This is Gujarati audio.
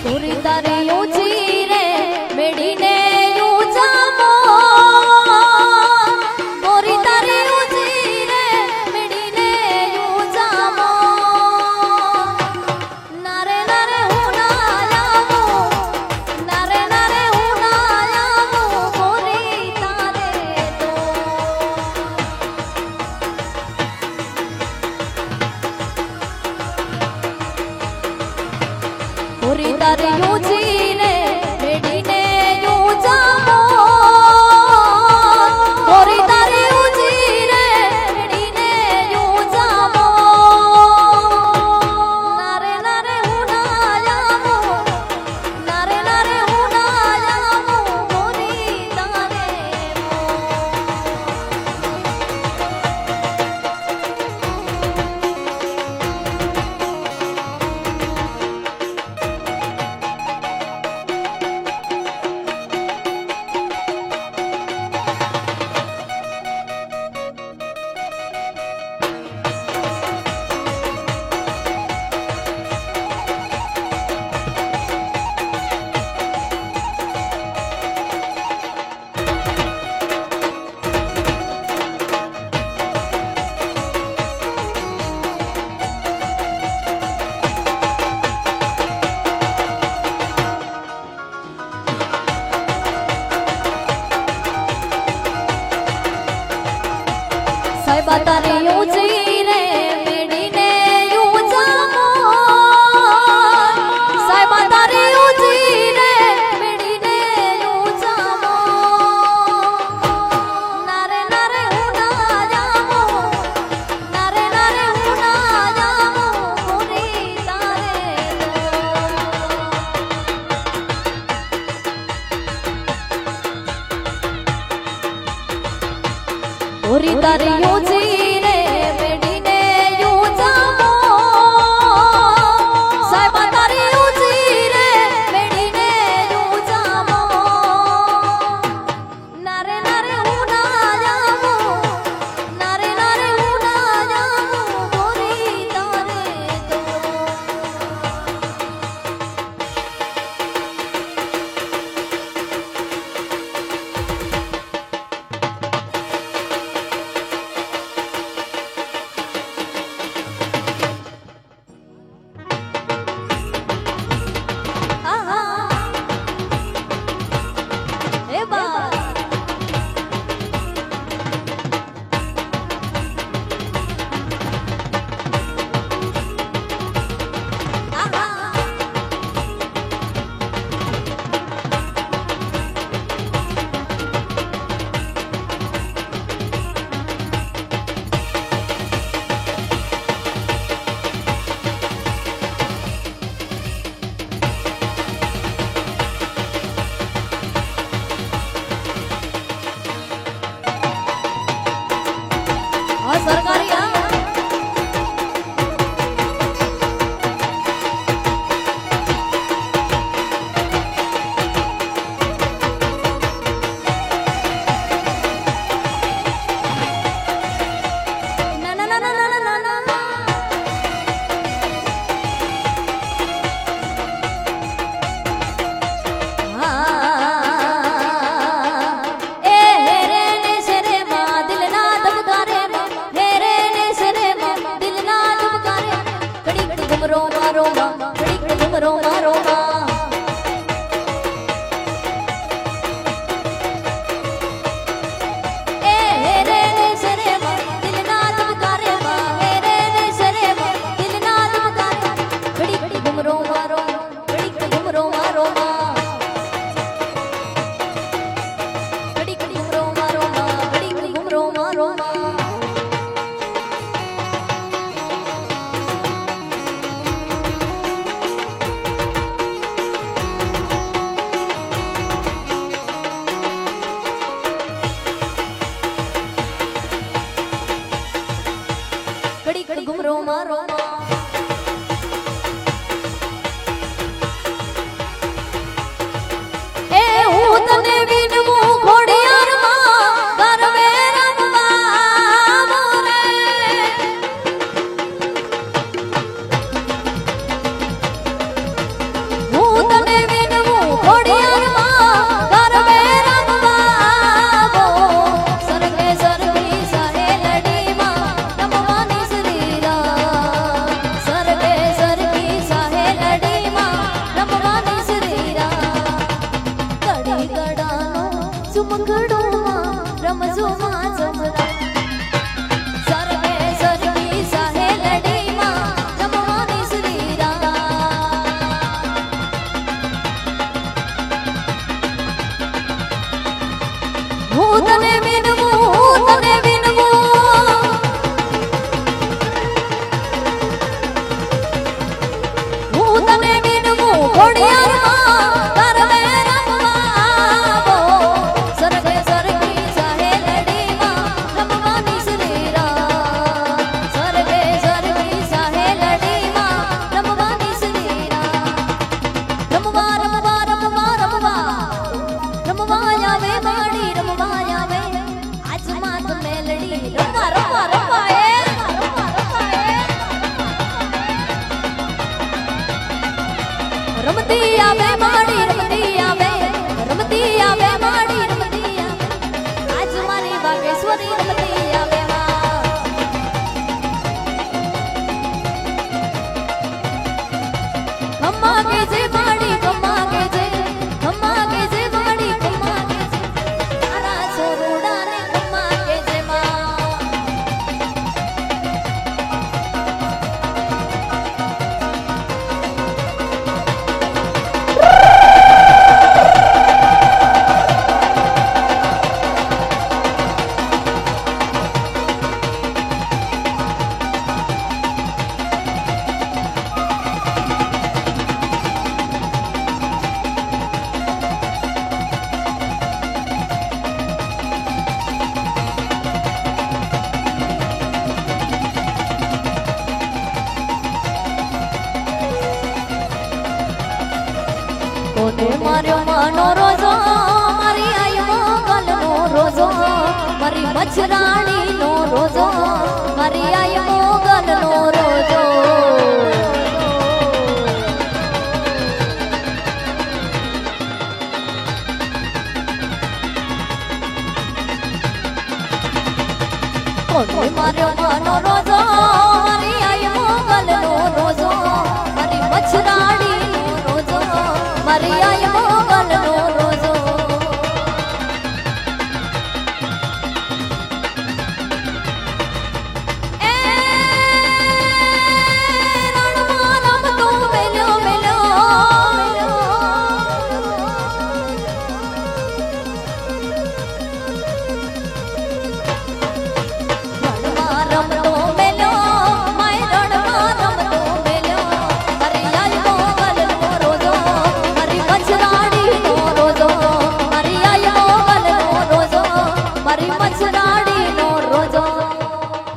પૂરી તારી ઊંચી રે મેડીને ઊંચામો પૂરી તારી ઊંચી રે મેડીને ઊંચામો નારે નારે હું ના લાવું નારે નારે હું ના લાવું પૂરી તારે તો પૂરી તારી ઊંચી રે મેડીને ઊંચામો પૂરી તારી ઊંચી રે મેડીને ઊંચામો નારે નારે હું ના લાવું નારે નારે હું ના લાવું પૂરી તારે સાહેબા તારી ઊંચી રે મેડીને ઊંચામો સાહેબા તારી ઊંચી રે મેડીને ઊંચામો નારે નારે હું ના જાઉં નારે નારે હું ના જાઉં પૂરી તારે પૂરી તારી ઊંચી રે મેડીને ઊંચામો સાહેબા તારી ઊંચી રે મેડીને ઊંચામો નારે નારે હું ના જાઉં નારે નારે હું ના જાઉં પૂરી તારે તો રમવા રમવા રમવા રમવા રમવા આવે માડી રમવા આવે આજ માત મેલડી રમવા રમવા રમવા એ રમતી આવે માડી રમતી આવે માડી રમતી આવે આજ મારી વાગેશ્વરી રમતી આવે ખમ્મા કે જે માડી ખમ્મા કે જે માડી ખમ્મા કે જે તારા છોરુડાને ખમ્મા કે જે કોને માર્યો માનો રોજો મારી આઈ મોગલનો રોજો મારી મચ્છરાણીનો રોજો મારી આઈ મોગલનો રોજો કોને માર્યો માનો રોજો મારી આઈ મોગલનો રોજો મારી મચ્છરાણીનો રોજો મારી આઈ મોગલનો